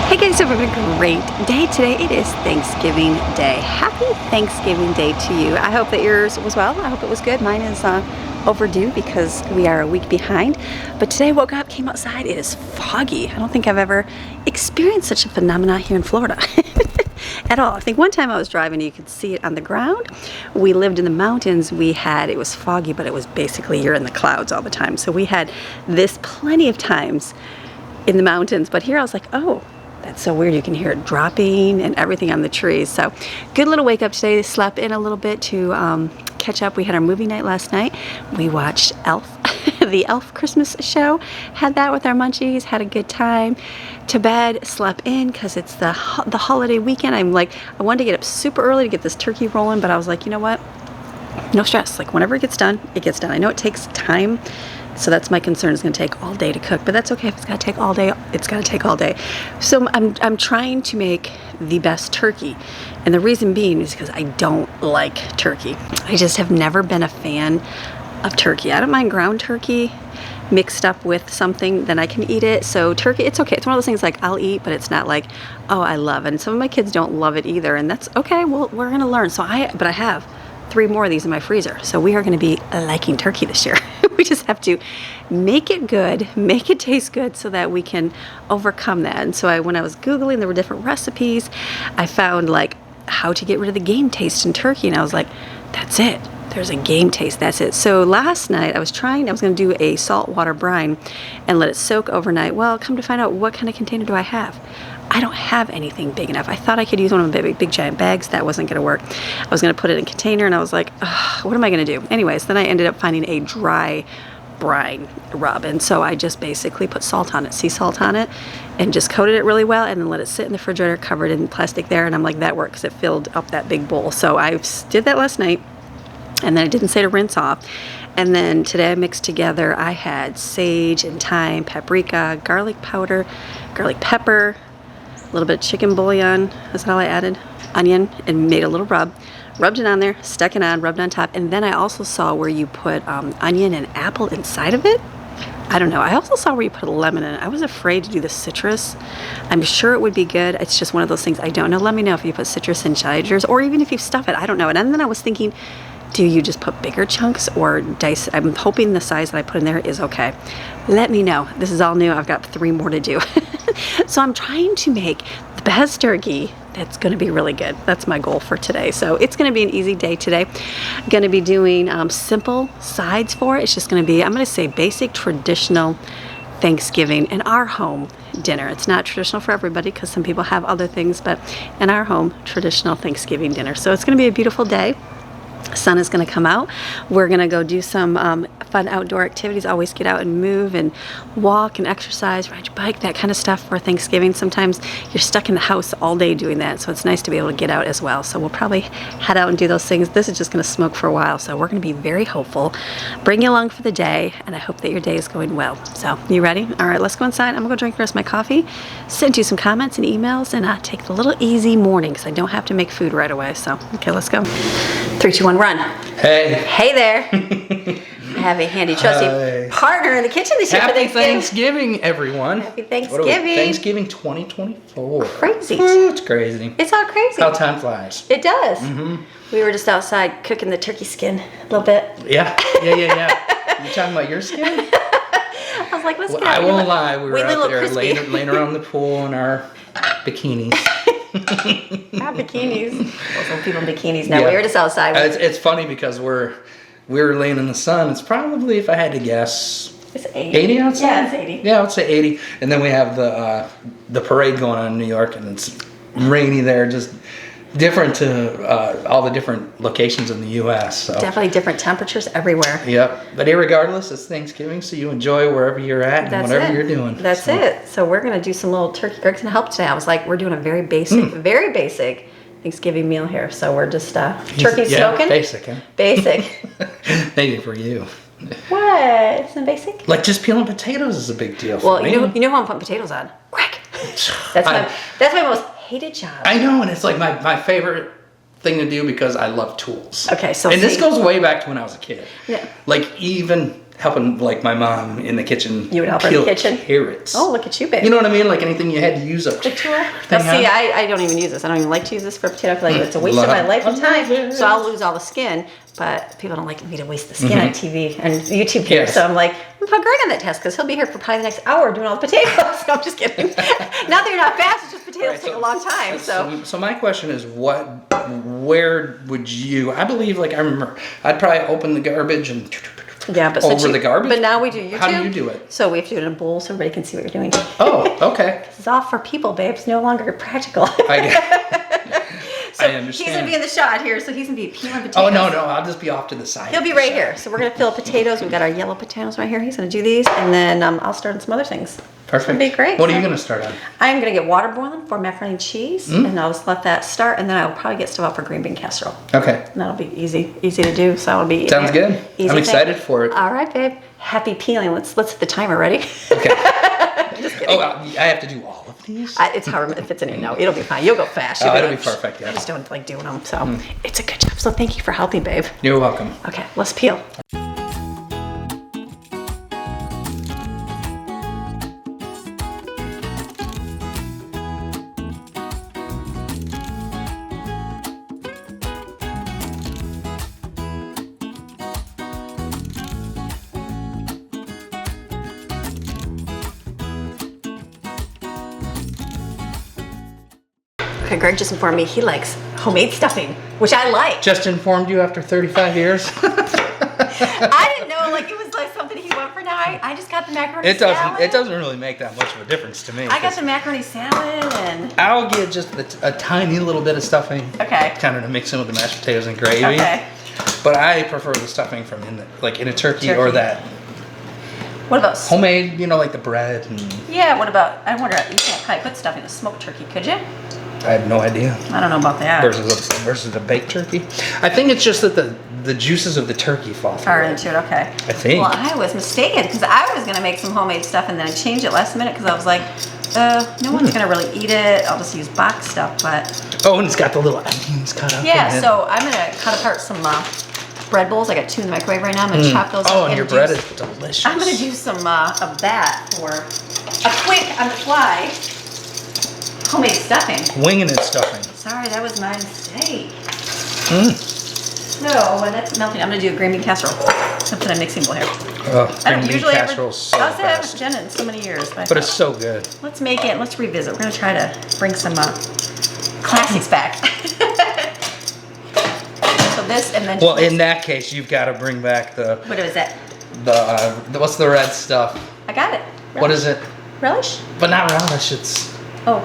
Hey guys, hope you're having a great day today. It is Thanksgiving Day. Happy Thanksgiving Day to you. I hope that yours was well. I hope it was good. Mine is overdue because we are a week behind. But today I woke up, came outside. It is foggy. I don't think I've ever experienced such a phenomenon here in Florida at all. I think one time I was driving, you could see it on the ground. We lived in the mountains. It was foggy, but it was basically you're in the clouds all the time. So we had this plenty of times in the mountains. But here I was like, oh, that's so weird. You can hear it dropping and everything on the trees. So good little wake up today. Slept in a little bit to catch up. We had our movie night last night. We watched Elf, the Elf Christmas show. Had that with our munchies. Had a good time. To bed, slept in because it's the holiday weekend. I wanted to get up super early to get this turkey rolling, but I was like, you know what? No stress. Like whenever it gets done, it gets done. I know it takes time. So that's my concern. It's going to take all day to cook, but that's okay. If it's going to take all day, it's going to take all day. So I'm trying to make the best turkey. And the reason being is because I don't like turkey. I just have never been a fan of turkey. I don't mind ground turkey mixed up with something, then I can eat it. So turkey, it's okay. It's one of those things like I'll eat, but it's not like, oh, I love it. And some of my kids don't love it either. And that's okay. Well, we're going to learn. But I have 3 more of these in my freezer. So we are going to be liking turkey this year. We just have to make it good, make it taste good so that we can overcome that. And so when I was Googling, there were different recipes. I found like how to get rid of the game taste in turkey. And I was like, that's it. There's a game taste. That's it. So last night I was going to do a saltwater brine and let it soak overnight. Well, come to find out, what kind of container do I have? I don't have anything big enough. I thought I could use one of my big giant bags. That wasn't going to work. I was going to put it in a container and I was like, what am I going to do? Anyways, then I ended up finding a dry brine rub. And so I just basically put salt on it, sea salt on it, and just coated it really well and then let it sit in the refrigerator covered in plastic there. And I'm like, that works. It filled up that big bowl. So I did that last night. And then I didn't say to rinse off. And then today I mixed together, I had sage and thyme, paprika, garlic powder, garlic pepper, a little bit of chicken bouillon. That's all I added. Onion, and made a little rub. Rubbed it on there, stuck it on, rubbed on top. And then I also saw where you put onion and apple inside of it. I don't know. I also saw where you put a lemon in it. I was afraid to do the citrus. I'm sure it would be good. It's just one of those things I don't know. Let me know if you put citrus inside yours or even if you stuff it. I don't know. And then I was thinking, do you just put bigger chunks or dice? I'm hoping the size that I put in there is okay. Let me know. This is all new. I've got 3 more to do. So I'm trying to make the best turkey that's going to be really good. That's my goal for today. So it's going to be an easy day today. I'm going to be doing simple sides for it. It's just going to be, I'm going to say basic traditional Thanksgiving in our home dinner. It's not traditional for everybody because some people have other things, but in our home, traditional Thanksgiving dinner. So it's going to be a beautiful day. Sun is going to come out. We're going to go do some fun outdoor activities. Always get out and move and walk and exercise, ride your bike, that kind of stuff for Thanksgiving. Sometimes you're stuck in the house all day doing that, so it's nice to be able to get out as well. So we'll probably head out and do those things. This is just going to smoke for a while, so we're going to be very hopeful. Bring you along for the day, and I hope that your day is going well. So you ready? All right, let's go inside. I'm going to go drink the rest of my coffee, send you some comments and emails, and take the little easy morning because I don't have to make food right away. So, okay, let's go. 3, 2, 1, run. Hey. Hey there. I have a handy trusty partner in the kitchen this year. Happy Thanksgiving, everyone. Happy Thanksgiving. Thanksgiving 2024. Crazy. Ooh, it's crazy. It's all crazy. How time flies. It does. We were just outside cooking the turkey skin a little bit. Yeah. You talking about your skin? I was like, let's get I out. won't lie. We were out there crispy. laying around the pool in our bikinis. Our bikinis. Well, some people in bikinis now. Yeah. We were just outside. It's funny because we were laying in the sun. It's probably, if I had to guess, it's 80. 80 outside? Yeah, it's 80. Yeah, I would say 80. And then we have the parade going on in New York, and it's rainy there, just different to all the different locations in the U.S. So. Definitely different temperatures everywhere. Yep. But irregardless, it's Thanksgiving, so you enjoy wherever you're at and whatever you're doing. That's it. So we're going to do some little turkey. Greg's going to help today. I was like, we're doing a very basic Thanksgiving meal here. So we're just turkey smoking. Basic, huh? Basic. Maybe for you. What? Isn't it basic? Like just peeling potatoes is a big deal for me. You know who I'm putting potatoes on? Greg. That's my most hated job. I know, and it's like my favorite thing to do because I love tools. Okay, so this goes way back to when I was a kid. Yeah. Like even helping like my mom in the kitchen. You would help her in the kitchen? Carrots. Oh, look at you, babe. You know what I mean? Like anything you had to use a The tool. Now, see, I don't even use this. I don't even like to use this for potato. I feel like it's a waste of my life and time. So I'll lose all the skin. But people don't like me to waste the skin on TV and YouTube here. Yes. So I'm like, we'll put Greg on that test because he'll be here for probably the next hour doing all the potatoes. No, I'm just kidding. Not that you're not fast. It's just potatoes take a long time. So my question is, where would you? I believe, like I remember, I'd probably open the garbage and. Yeah, but over the garbage. But now we do YouTube. How do you do it? So we have to do it in a bowl so everybody can see what you're doing. Oh, okay. It's all for people, babe. It's no longer practical. I understand. He's gonna be in the shot here, so he's gonna be peeling potatoes. Oh no, I'll just be off to the side. He'll be right here. So we're gonna fill potatoes. We've got our yellow potatoes right here. He's gonna do these, and then I'll start on some other things. Perfect. It'll be great. What are you gonna start on? I'm gonna get water boiling for macaroni and cheese, and I'll just let that start, and then I'll probably get stuff out for green bean casserole. Okay. And that'll be easy to do. So it'll be Sounds good. Easy I'm excited thing. for it. All right, babe. Happy peeling. Let's hit the timer. Ready? Okay. Just kidding. Oh, I have to do all of these? It's however it fits in here. No, it'll be fine. You'll go fast. It'll be perfect, yeah. I just don't like doing them, so it's a good job. So thank you for helping, babe. You're welcome. Okay, let's peel. Okay, Greg just informed me he likes homemade stuffing, which I like. Just informed you after 35 years? I didn't know, like, it was like something he went for now. I just got the macaroni salad. It doesn't really make that much of a difference to me. I got the macaroni salad and... I'll get just a tiny little bit of stuffing. Okay. Kind of to mix in with the mashed potatoes and gravy. Okay. But I prefer the stuffing from in a turkey. Or that What about... homemade, like the bread and... Yeah, what about... I wonder, you can't probably put stuff in a smoked turkey, could you? I have no idea. I don't know about that. Versus a baked turkey. I think it's just that the juices of the turkey fall through. Are into it, okay. I think. Well, I was mistaken because I was gonna make some homemade stuff and then I changed it last minute because I was like, no one's gonna really eat it. I'll just use box stuff, but. Oh, and it's got the little onions cut up. Yeah, so I'm gonna cut apart some bread bowls. I got 2 in the microwave right now. I'm gonna chop those up. Oh, and your bread is delicious. I'm gonna do some of that for a quick on the fly homemade stuffing. Winging and stuffing. Sorry, that was my mistake. So when that's melting, I'm gonna do a green bean casserole. I'm put a mixing bowl here. I don't usually ever. I haven't done it in so many years, but it's so good. Let's make it. Let's revisit. We're gonna try to bring some classics back. So this and then. Well, in that case, you've got to bring back the. What is that? The what's the red stuff? I got it. Relish. What is it? Relish? But not relish. It's. Oh.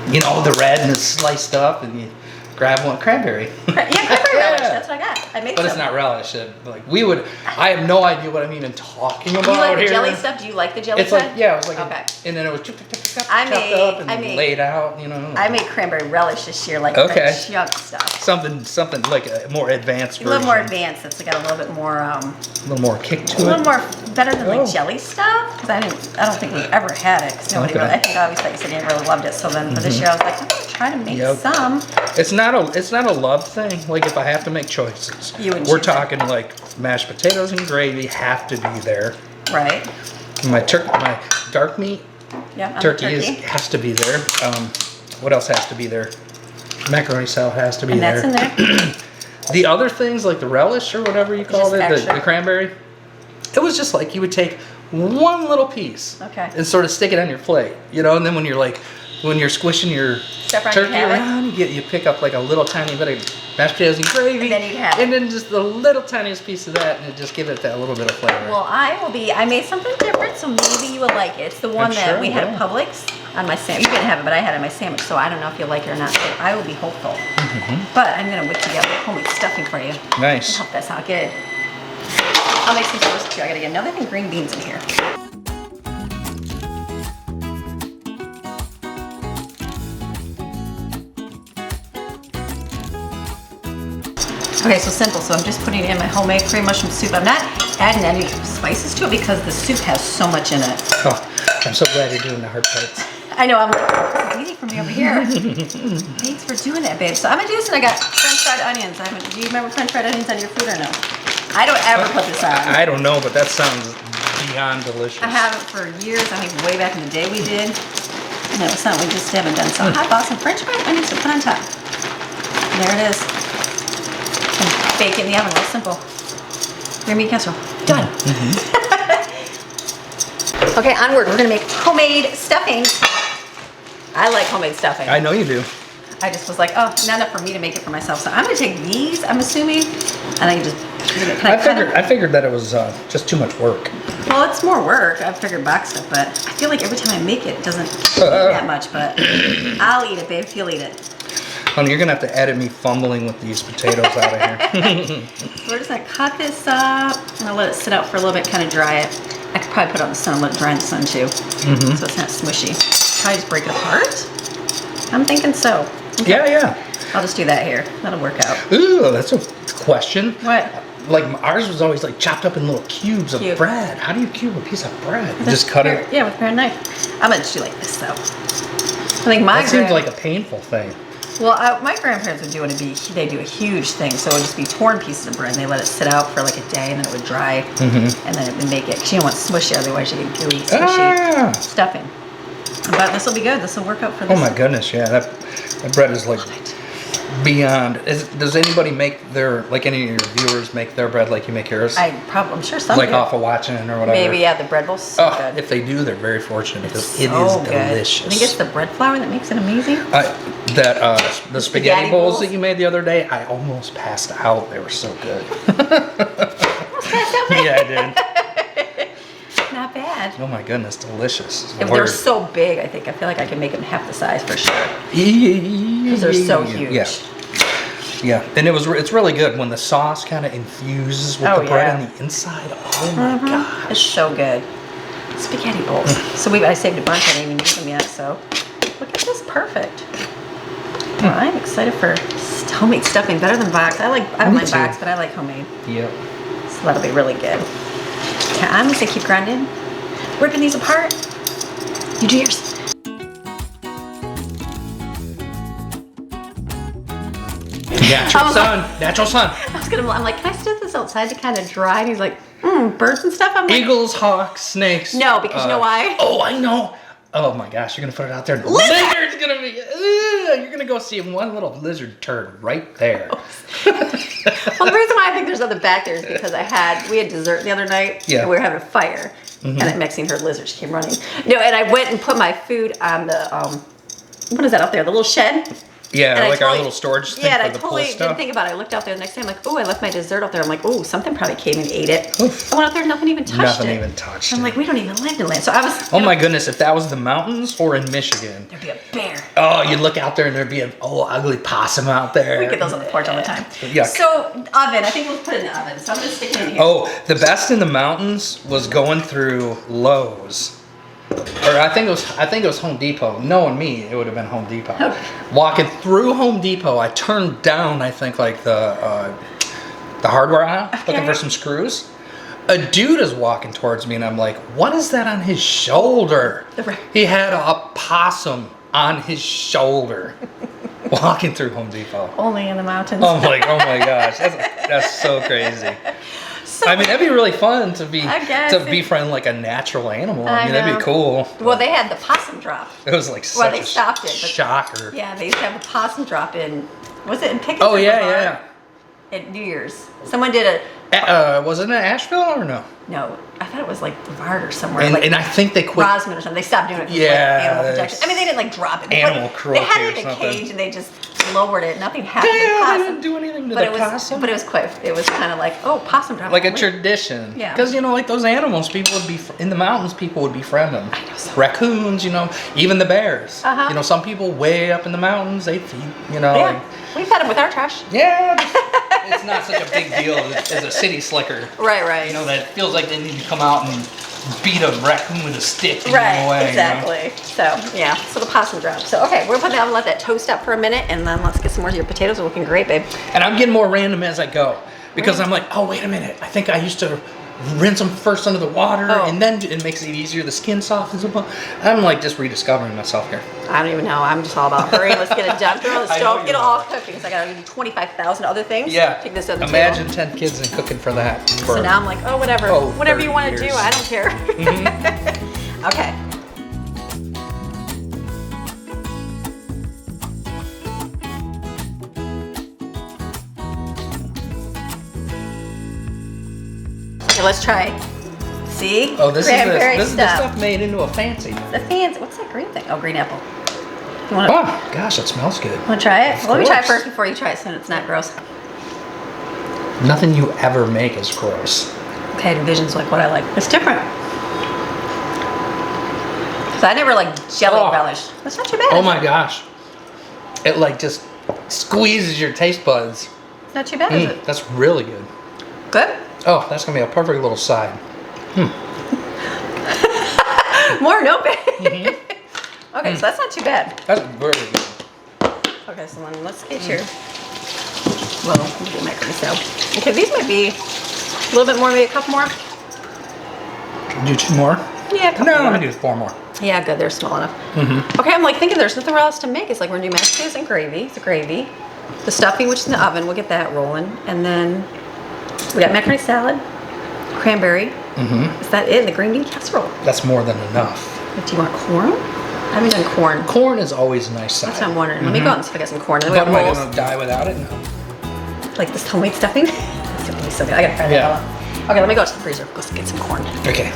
The red and it's sliced up and you grab one cranberry. Yeah, cranberry relish. That's what I got. I made But it's not relish. I have no idea what I'm even talking about. Do you like the here. jelly stuff? Do you like the jelly It's stuff? like, yeah, it was like, okay. And then it was chopped up and laid out, I made cranberry relish this year, like okay. the chunk stuff. Something like a more advanced version. A little more advanced. It's got a little bit more. A little more kick to it. A little more better than like jelly stuff. Because I don't think we've ever had it. Because nobody really, I think I always thought you said you really loved it. So then for this year I was like, I'm gonna try to make some. It's not a love thing. Like if I have to make choices, we're talking like mashed potatoes and gravy have to be there. Right. My dark meat. Yeah. Turkey has to be there. What else has to be there? Macaroni salad has to be there. And that's in there. The other things like the relish or whatever you called it, the cranberry. It was just like you would take one little piece and sort of stick it on your plate, and then when you're squishing your turkey around, you pick up like a little tiny bit of mashed potatoes and gravy, and then just the little tiniest piece of that, and just give it that little bit of flavor. Well, I made something different, so maybe you will like it. It's the one that we had at Publix on my sandwich. You didn't have it, but I had it on my sandwich, so I don't know if you'll like it or not. So I will be hopeful. But I'm gonna whip together homemade stuffing for you. Nice. I hope that's not good. I'll make some toast too. I gotta get another thing green beans in here. Okay, so simple. So I'm just putting in my homemade cream mushroom soup. I'm not adding any spices to it because the soup has so much in it. Oh, I'm so glad you're doing the hard parts. I know, I'm like, this is easy for me over here. Thanks for doing that, babe. So I'm gonna do this, and I got French fried onions. Do you remember French fried onions on your food or no? I don't ever put this on. I don't know, but that sounds beyond delicious. I haven't for years. I think way back in the day we did. And it was something we just haven't done. So I bought some French fries. I need to put on top. There it is. And bake it in the oven. Real simple. Green bean casserole. Done. Okay, onward. We're gonna make homemade stuffing. I like homemade stuffing. I know you do. I just was like, oh, not enough for me to make it for myself. So I'm gonna take these, I'm assuming, and I can just, I figured that it was just too much work. Well, it's more work. I figured box stuff, but I feel like every time I make it, it doesn't eat that much, but I'll eat it, babe, if you'll eat it. Honey, you're gonna have to edit me fumbling with these potatoes out of here. So we're just gonna cut this up. I'm gonna let it sit out for a little bit, kind of dry it. I could probably put it on the sun and let it dry in the sun too, so it's not smushy. Probably just break it apart. I'm thinking so. Okay. Yeah. I'll just do that here. That'll work out. Ooh, that's a question. What? Like ours was always like chopped up in little cubes of bread. How do you cube a piece of bread? You just cut it? Yeah, with a pair of knife. I'm gonna just do like this though. I think that seems like a painful thing. Well, my grandparents would do it. They do a huge thing, so it would just be torn pieces of bread, and they let it sit out for like a day, and then it would dry, and then it would make it. Cause you don't want smushy, otherwise you get gooey, smushy stuffing. But this will be good. This will work out for this. Oh my goodness, yeah, that bread is like beyond. Does anybody make their, like any of your viewers make their bread like you make yours? I'm sure some like do. off of watching or whatever. Maybe, yeah, the bread bowl's so good. If they do, they're very fortunate because It's it so is good. delicious. I think it's the bread flour that makes it amazing. The spaghetti bowls that you made the other day, I almost passed out. They were so good. Yeah, I did. Not bad. Oh my goodness, delicious. If they're so big, I think I feel like I can make them half the size for sure. Because they're so huge. Yeah, and it's really good when the sauce kind of infuses with the bread on the inside. Oh my gosh. It's so good. Spaghetti bowls. So I saved a bunch. I didn't even use them yet. So look at this, perfect. Well, I'm excited for homemade stuffing. Better than box. I don't like box, but I like homemade. Yep. So that'll be really good. Okay, I'm gonna keep grinding, ripping these apart. You do yours. Natural sun. I'm like, can I sit this outside to kind of dry? And he's like, birds and stuff. I'm like, Eagles, hawks, snakes. no, because you know why? Oh, I know. Oh my gosh, you're gonna put it out there. The lizard's gonna be. You're gonna go see one little lizard turd right there. Well, the reason why I think there's nothing back there is because we had dessert the other night. Yeah. And we were having a fire, and the next thing I heard lizards came running. No, and I went and put my food on the what is that out there? The little shed. Yeah, like our little storage thing for the pool stuff. Didn't think about it. I looked out there the next day. I'm like, oh, I left my dessert out there. I'm like, oh, something probably came and ate it. Oof. I went out there, nothing even touched it. I'm like, we don't even live in land. So I was. Oh my goodness! If that was the mountains or in Michigan, there'd be a bear. Oh, you'd look out there and there'd be an ugly possum out there. We get those on the porch all the time. Yuck. So oven. I think we'll put it in the oven. So I'm gonna stick it in here. Oh, the best in the mountains was going through Lowe's. Or I think it was Home Depot. Knowing me, it would have been Home Depot. Okay. Walking through Home Depot, I turned down, I think, like the hardware aisle, looking for some screws. A dude is walking towards me, and I'm like, what is that on his shoulder? He had a possum on his shoulder. Walking through Home Depot. Only in the mountains. Oh my gosh, that's so crazy. I mean, that'd be really fun to befriend like a natural animal. I mean, that'd be cool. Well, they had the possum drop. It was like such they stopped it, but shocker. Yeah, they used to have a possum drop in. Was it in Pickens? Oh yeah. At New Year's, someone did was it in Asheville or no? No, I thought it was like Brevard or somewhere. And I think they quit. Rosman or something. They stopped doing it. Animal protection. I mean, they didn't like drop it. Animal cruelty. They had it in a cage and they just lowered it. Nothing happened. They didn't do anything to the possum. But it was quite. It was kind of like, oh, possum drop. Like a tradition. Yeah. Because like those animals, people would be in the mountains. People would befriend them. I know. Raccoons, even the bears. Some people way up in the mountains, they feed. Yeah. We've had them with our trash. Yeah. It's not such a big deal as a city slicker. Right. That feels like they need to come out and beat a raccoon with a stick and right, away. Exactly. So the possum drop. So okay, we're putting that and let that toast up for a minute, and then let's get some more of your potatoes. Are looking great, babe. And I'm getting more random as I go because I'm like, oh wait a minute, I think I used to rinse them first under the water, and then it makes it easier. The skin softens up. I'm like just rediscovering myself here. I don't even know. I'm just all about hurry. Let's get it done. Throw it on the stove, get it all cooked because I gotta do 25,000 other things. Yeah. Take this other Imagine table. 10 kids and cooking for that. So now I'm like, oh, whatever. Whatever you want to do, I don't care. Okay. Okay, let's try. See? Oh, this Cranberry is the stuff made into a fancy. The fancy. What's that green thing? Oh, green apple. You wanna, Oh, gosh, it smells good. Want to try it? Of Let me try it course. first before you try it so it's not gross. Nothing you ever make is gross. Okay, envision's like what I like. It's different. Because I never like jelly relish. That's not too bad. Oh my gosh. It like just squeezes your taste buds. It's not too bad, is it? That's really good. Good? Oh, that's going to be a perfect little side. More no bad. Okay, so that's not too bad. That's very good. Okay, so then let's get your, well, let me get macaroni salad. Okay, these might be a little bit more, maybe a couple more. Do 2 more? Yeah, a couple No, more. I'm going to do 4 more. Yeah, good, they're small enough. Okay, I'm like thinking there's nothing else to make. It's like we're gonna do mashed potatoes and gravy. It's a gravy. The stuffing, which is in the oven, we'll get that rolling. And then we got macaroni salad, cranberry. Is that it? And the green bean casserole. That's more than enough. Do you want corn? I haven't done corn. Corn is always a nice side. That's what I'm wondering. Let me go out and see if I got some corn. And then we But got am I rolls. going to die without it? No. Like this homemade stuffing. It's gonna be so good. I gotta try that all out. Okay, let me go to the freezer. Go get some corn. Okay.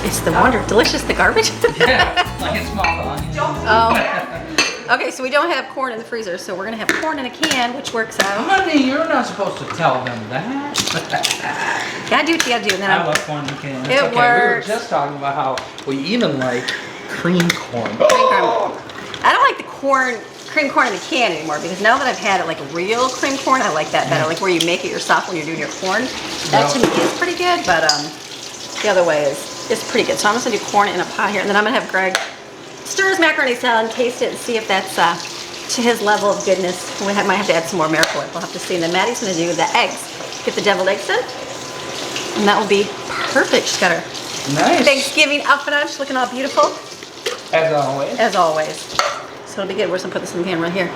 It's the wonder. Delicious, the garbage. Yeah, like it's small onions. Oh. Okay, so we don't have corn in the freezer, so we're gonna have corn in a can, which works out. Honey, you're not supposed to tell them that. Gotta do what you gotta do, and then I love corn in cans. It okay, works. We were just talking about how we even like cream corn. I don't like the cream corn in the can anymore because now that I've had it like real cream corn, I like that better. Like where you make it yourself when you're doing your corn. That to me is pretty good, but the other way is pretty good. So I'm just gonna do corn in a pot here, and then I'm gonna have Greg stir his macaroni salad and taste it and see if that's to his level of goodness. We might have to add some more miracle whip. We'll have to see. And then Maddie's gonna do the eggs. Get the deviled eggs in, and that will be perfect. She's got her Thanksgiving outfit on. She's looking all beautiful. As always. As always. So it'll be good. We're just gonna put this in the pan right here.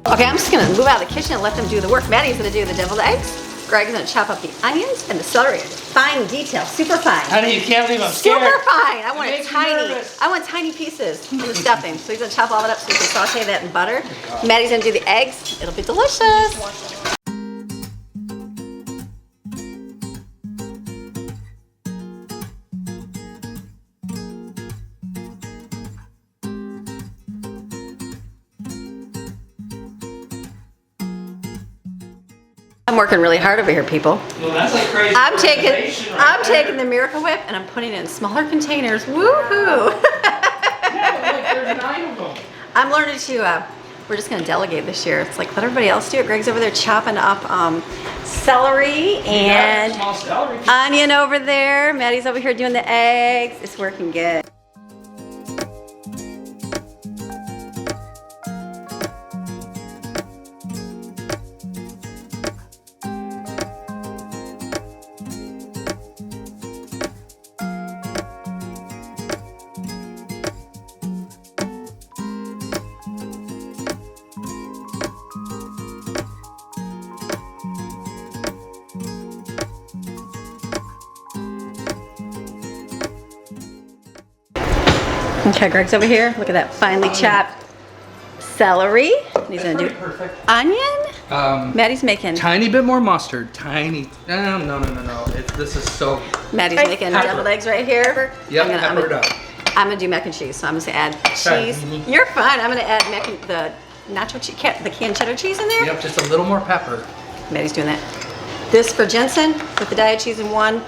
Okay, I'm just gonna move out of the kitchen and let them do the work. Maddie's gonna do the deviled eggs. Greg's gonna chop up the onions and the celery. Fine detail, super fine. Honey, you can't leave them scared. Super fine. I want it makes me tiny. nervous. I want tiny pieces in the stuffing. So he's gonna chop all that up so we can saute that in butter. Maddie's gonna do the eggs. It'll be delicious. I'm working really hard over here, people. Well, that's like crazy. I'm taking the Miracle Whip and I'm putting it in smaller containers. Woohoo! Yeah, like there's 9 of them. I'm learning to. We're just gonna delegate this year. It's like let everybody else do it. Greg's over there chopping up celery and small celery. onion over there. Maddie's over here doing the eggs. It's working good. Okay, Greg's over here. Look at that finely chopped celery. He's gonna do onion. Maddie's making. Tiny bit more mustard. Tiny. No. This is so. Maddie's making deviled eggs right here. Yep, pepper it up. I'm gonna do mac and cheese, so I'm just gonna add cheese. You're fine. I'm gonna add nacho cheese, the canned cheddar cheese in there. Yep, just a little more pepper. Maddie's doing that. This for Jensen, with the diet cheese in one,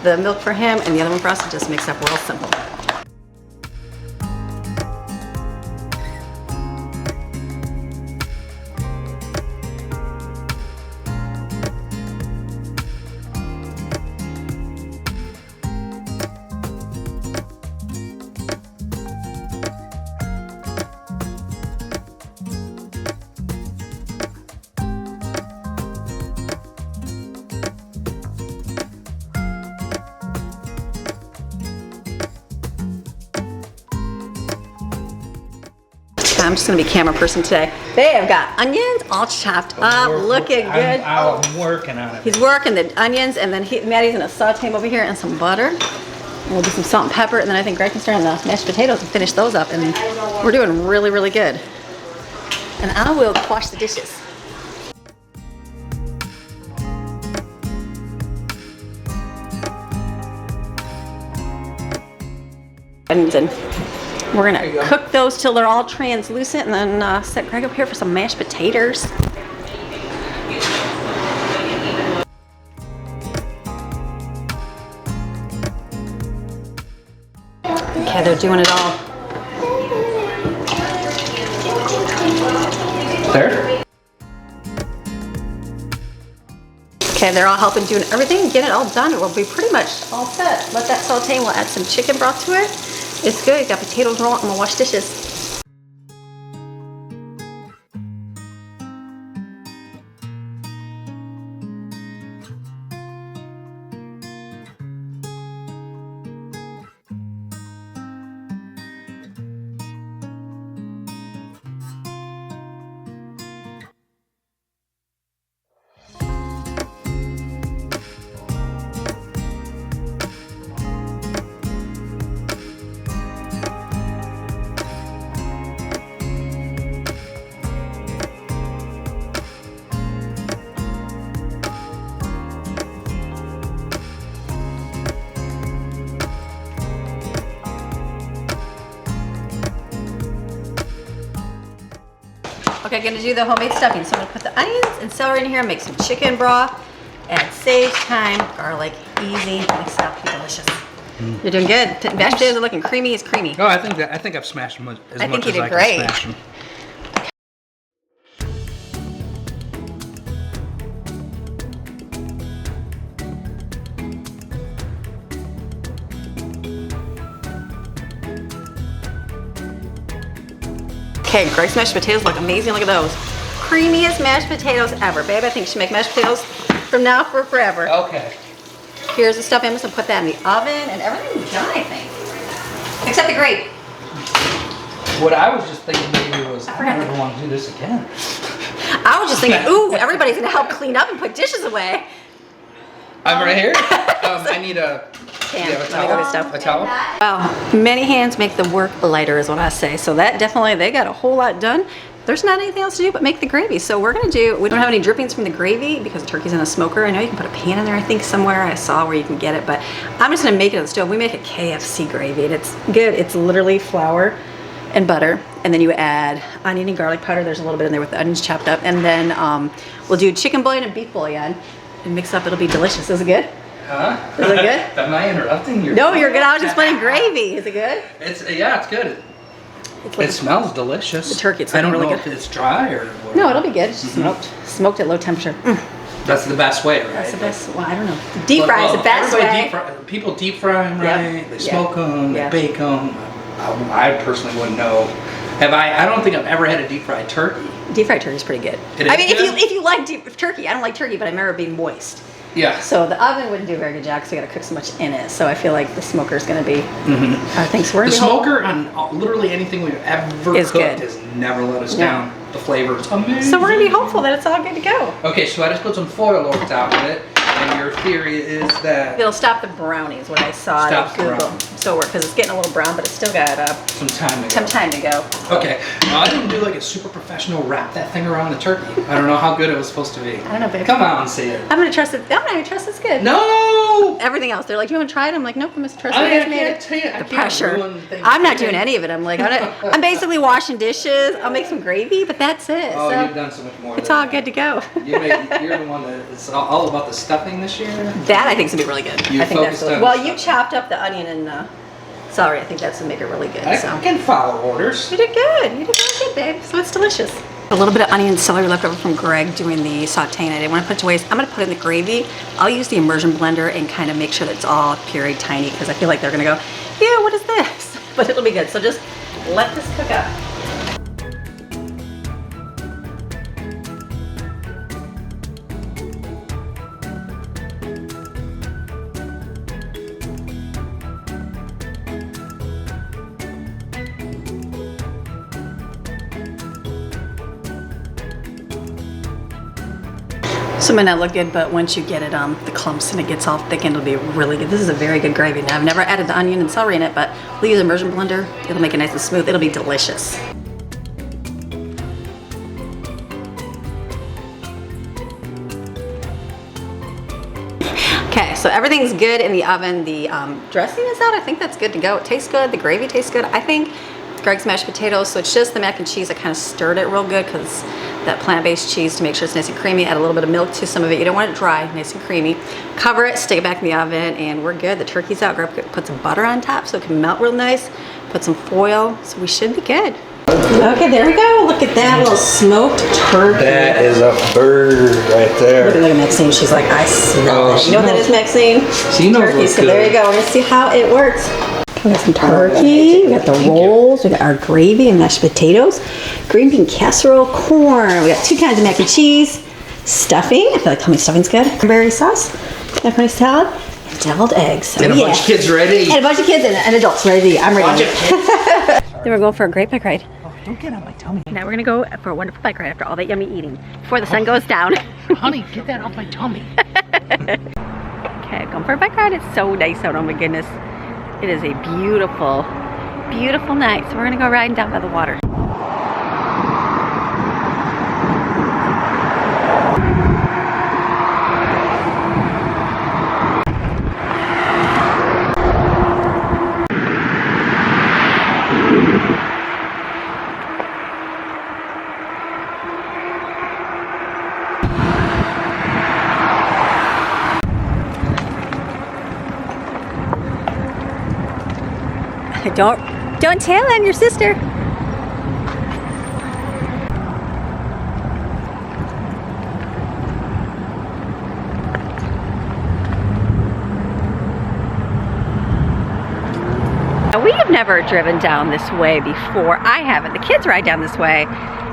the milk for him, and the other one for us to just mix up real simple. I'm just gonna be camera person today. They have got onions all chopped up, looking good. I'm working on it. He's working the onions, and then Maddie's gonna saute them over here and some butter. And we'll do some salt and pepper, and then I think Greg can start on the mashed potatoes and finish those up. And we're doing really, really good. And I will wash the dishes. And we're gonna cook those till they're all translucent, and then set Greg up here for some mashed potatoes. Okay, they're doing it all. There? Okay, they're all helping doing everything, get it all done. It will be pretty much all set. Let that saute, and we'll add some chicken broth to it. It's good. Got potatoes rolling. I'm gonna wash dishes. Okay, I'm gonna do the homemade stuffing. So I'm gonna put the onions and celery in here, make some chicken broth, add sage, thyme, garlic, easy, mix it up, be delicious. You're doing good. Mashed potatoes are looking creamy as creamy. Oh, I think I've smashed them as much as I can smash them. Okay, Greg's mashed potatoes look amazing. Look at those. Creamiest mashed potatoes ever. Babe, I think you should make mashed potatoes from now for forever. Okay. Here's the stuff. I'm just gonna put that in the oven, and everything's done, I think. Except the gravy. What I was just thinking maybe was, I don't ever want to do this again. I was just thinking, ooh, everybody's gonna help clean up and put dishes away. I'm right here. I need a a towel. Wow, many hands make the work lighter is what I say. So that definitely, they got a whole lot done. There's not anything else to do but make the gravy. So we don't have any drippings from the gravy because the turkey's in a smoker. I know you can put a pan in there, I think somewhere I saw where you can get it, but I'm just gonna make it on the stove. We make a KFC gravy and it's good. It's literally flour and butter, and then you add onion and garlic powder. There's a little bit in there with the onions chopped up, and then we'll do chicken bouillon and beef bouillon and mix up. It'll be delicious. Is it good? Huh? Is it good? Am I interrupting you? No, you're good. I was explaining gravy. Is it good? It's good. It smells delicious. The turkey, it's I don't really know good. if it's dry or what. No, it'll be good. It's just smoked at low temperature. That's the best way, right? That's the best. Well, I don't know. Deep fry is the best way. People deep fry them, right? Yep. They smoke them, they bake them. I personally wouldn't know. I don't think I've ever had a deep fried turkey. Deep fried turkey is pretty good. I mean, if you like deep turkey, I don't like turkey, but I remember it being moist. Yeah. So the oven wouldn't do a very good job because we got to cook so much in it. So I feel like the smoker is going to be. I think so. The smoker on literally anything we've ever cooked has never let us down. The flavor is amazing. So we're going to be hopeful that it's all good to go. Okay, so I just put some foil over top of it, and your theory is that it'll stop the brownies. What I saw on Google. So because it's getting a little brown, but it's still got some time to go. Some time to go. Okay, now I didn't do like a super professional wrap that thing around the turkey. I don't know how good it was supposed to be. I don't know, babe. Come on, say it. I'm gonna trust it. I'm gonna trust it's good. No, No. Everything else. They're like, "Do you want to try it?" I'm like, "Nope, I'm just trusting I you made can't it." tell you. I The can't pressure. ruin things. I'm not doing any of it. I'm like, I'm basically washing dishes. I'll make some gravy, but that's it. Oh, so you've done so much more. it's all good to go. You're the one that is all about the stuffing this year. That I think is gonna be really good. You I think that's focused on well. the You stuffing. chopped up the onion and celery. I think that's gonna make it really good. I So can follow orders. you did good. You did really good, babe. So it's delicious. A little bit of onion and celery left over from Greg doing the sauteing. I didn't want to put it to waste. I'm going to put it in the gravy. I'll use the immersion blender and kind of make sure that it's all pureed tiny because I feel like they're going to go, yeah, what is this? But it'll be good. So just let this cook up. So it might not look good, but once you get it the clumps and it gets all thick, it'll be really good. This is a very good gravy. Now I've never added the onion and celery in it, but we'll use immersion blender. It'll make it nice and smooth. It'll be delicious. Okay, so everything's good in the oven. The dressing is out. I think that's good to go. It tastes good. The gravy tastes good. I think Greg's mashed potatoes, so it's just the mac and cheese. I kind of stirred it real good because that plant-based cheese to make sure it's nice and creamy. Add a little bit of milk to some of it. You don't want it dry, nice and creamy. Cover it, stick it back in the oven, and we're good. The turkey's out. Greg put some butter on top so it can melt real nice. Put some foil, so we should be good. Okay, there we go. Look at that little smoked turkey. That is a bird right there. Look at Maxine. She's like, I smell it. You know what that is, Maxine? She knows Turkey. what's So good. there you go. We're gonna see how it works. We got some turkey, we got the rolls, we got our gravy and mashed potatoes, green bean casserole, corn. We got 2 kinds of mac and cheese, stuffing. I feel like homemade stuffing's good. Cranberry sauce, macaroni salad, and deviled eggs. So, And a bunch of kids ready. And a bunch of kids and adults ready to eat. I'm ready. Bunch of kids. Then we're going for a great bike ride. Oh, don't get on my tummy. Now we're gonna go for a wonderful bike ride after all that yummy eating before the sun goes down. Honey, get that off my tummy. Okay, going for a bike ride. It's so nice out. Oh my goodness. It is a beautiful, beautiful night. So we're gonna go riding down by the water. Don't tail on your sister. Now, we have never driven down this way before. I haven't. The kids ride down this way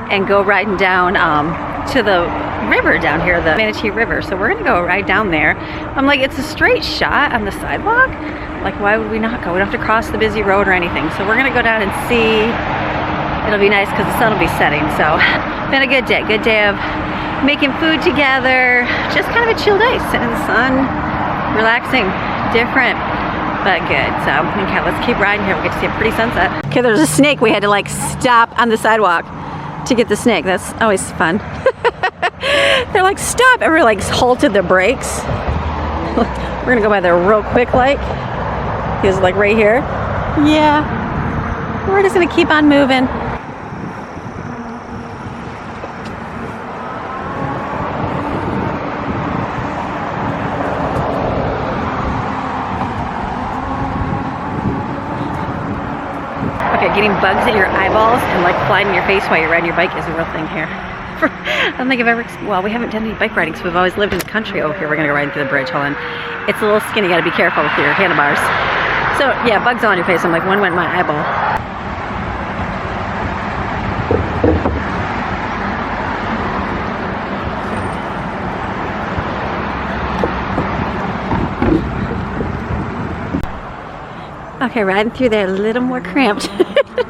and go riding down to the river down here, the Manatee River. So we're gonna go ride down there. I'm like, it's a straight shot on the sidewalk. Like, why would we not go? We don't have to cross the busy road or anything. So we're gonna go down and see. It'll be nice because the sun will be setting. So been a good day of making food together. Just kind of a chill day, sitting in the sun, relaxing, different, but good. So okay, let's keep riding here. We get to see a pretty sunset. Okay, there's a snake. We had to like stop on the sidewalk to get the snake. That's always fun. They're like, stop. Everyone like halted their brakes. We're gonna go by there real quick, like. He's like right here. Yeah. We're just gonna keep on moving. Okay, getting bugs in your eyeballs and like flying in your face while you're riding your bike is a real thing here. I don't think I've ever, well, we haven't done any bike riding because we've always lived in the country. Oh, here, we're gonna go riding through the bridge. Hold on. It's a little skinny, you gotta be careful with your handlebars. So yeah, bugs on your face. I'm like, one went in my eyeball. Okay, riding through there a little more cramped.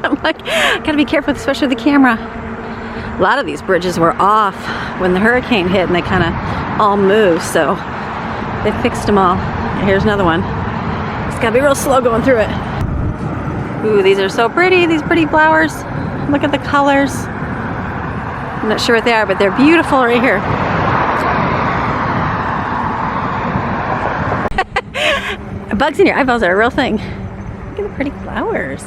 I'm like, gotta be careful, especially with the camera. A lot of these bridges were off when the hurricane hit and they kind of all moved, so they fixed them all. Here's another one. It's gotta be real slow going through it. Ooh, these are so pretty, these pretty flowers. Look at the colors. I'm not sure what they are, but they're beautiful right here. bugs in your eyeballs are a real thing. Look at the pretty flowers.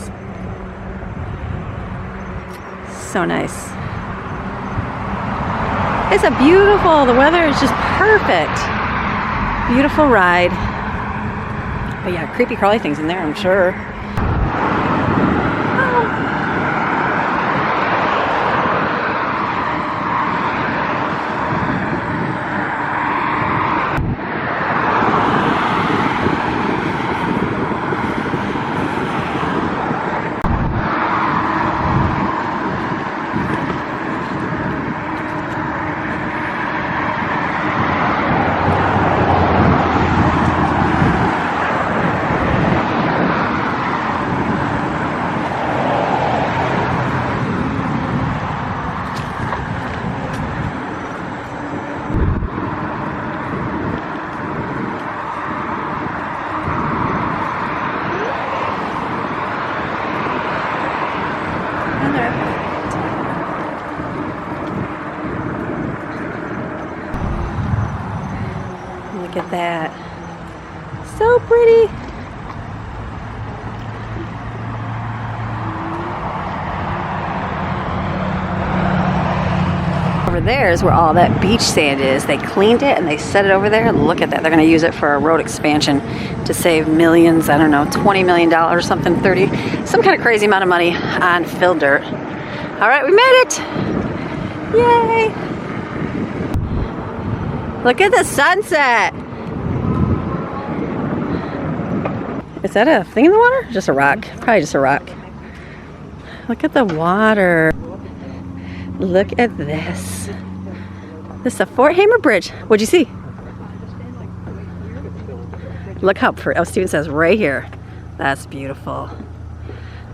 So nice. It's a beautiful, the weather is just perfect. Beautiful ride. But yeah, creepy crawly things in there, I'm sure. Look at that. So pretty. Over there is where all that beach sand is. They cleaned it and they set it over there. Look at that. They're going to use it for a road expansion to save millions. I don't know, $20 million or something, 30, some kind of crazy amount of money on fill dirt. All right, we made it. Yay. Look at the sunset. Is that a thing in the water? Just a rock. Probably just a rock. Look at the water. Look at this. This is a Fort Hamer Bridge. What'd you see? Look how pretty. Oh, Steven says right here. That's beautiful.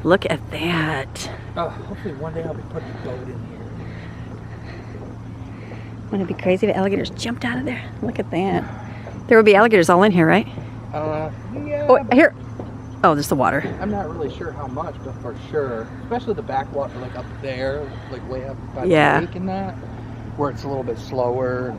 Look at that. Oh, hopefully one day I'll be putting a boat in here. Wouldn't it be crazy if alligators jumped out of there? Look at that. There would be alligators all in here, right? Yeah. Oh, here. Oh, there's the water. I'm not really sure how much, but for sure. Especially the backwater, like up there, like way up by the lake and that, where it's a little bit slower.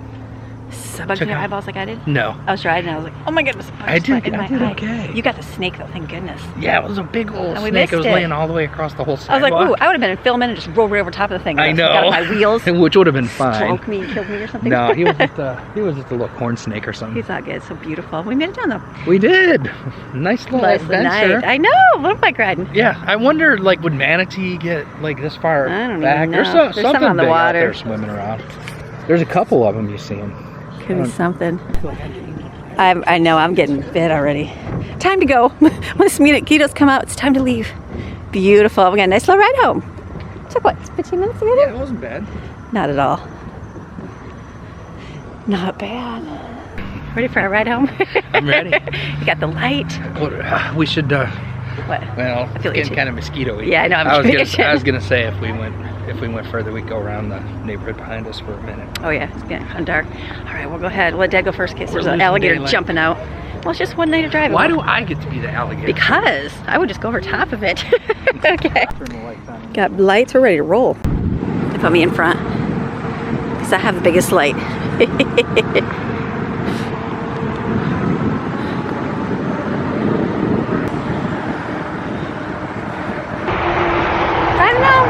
So bugs in your eyeballs like I did? No. I was driving and I was like, oh my goodness. I did okay. You got the snake though, thank goodness. Yeah, it was a big old And we snake. missed It was it. laying all the way across the whole sidewalk. I was like, ooh, I would have been filming and just rolled right over top of the thing. I know. Got on my wheels. Which would have been fine. Broke me and killed me or something. No, he was just a little corn snake or something. He's not good. So beautiful. We made it down though. We did. Nice little adventure. Night. I know. Little bike riding. Yeah, I wonder, like, would manatee get like this far I don't back? even know. There's There's something some on the big out water. there swimming around. There's a couple of them you see them. Could be something. I know. I'm getting fit already. Time to go. When the mosquitoes come out, it's time to leave. Beautiful. We got a nice little ride home. Took what, 15 minutes to get Yeah, here? it wasn't bad. Not at all. Not bad. Ready for our ride home? I'm ready. You got the light. We should. What? Well, I it's feel getting itchy. kind of mosquito-y. Yeah, I know. I was gonna say if we went further, we'd go around the neighborhood behind us for a minute. Oh yeah, it's getting kind of dark. All right, we'll go ahead. We'll let Dad go first in case there's an losing alligator daylight. jumping out. Well, it's just one night of driving. Why do I get to be the alligator? Because I would just go over top of it. Okay. Turn the lights on. Got lights. We're ready to roll. They put me in front because I have the biggest light. I don't know.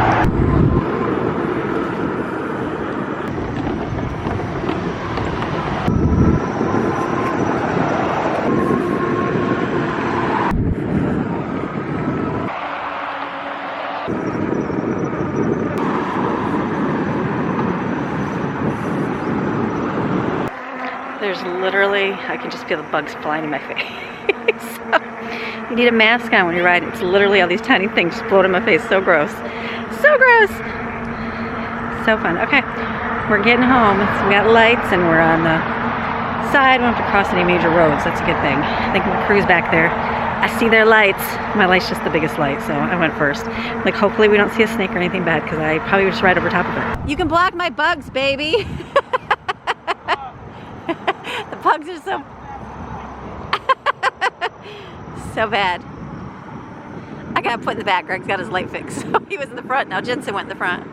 There's literally, I can just feel the bugs flying in my face. So, you need a mask on when you're riding. It's literally all these tiny things just floating in my face. So gross. So gross. So fun. Okay, we're getting home. So we got lights and we're on the side. We don't have to cross any major roads. That's a good thing. I think my crew's back there. I see their lights. My light's just the biggest light, so I went first. Like, hopefully we don't see a snake or anything bad because I probably would just ride over top of it. You can block my bugs, baby. The bugs are so so bad. I got put in the back. Greg's got his light fixed. So he was in the front. Now Jensen went in the front.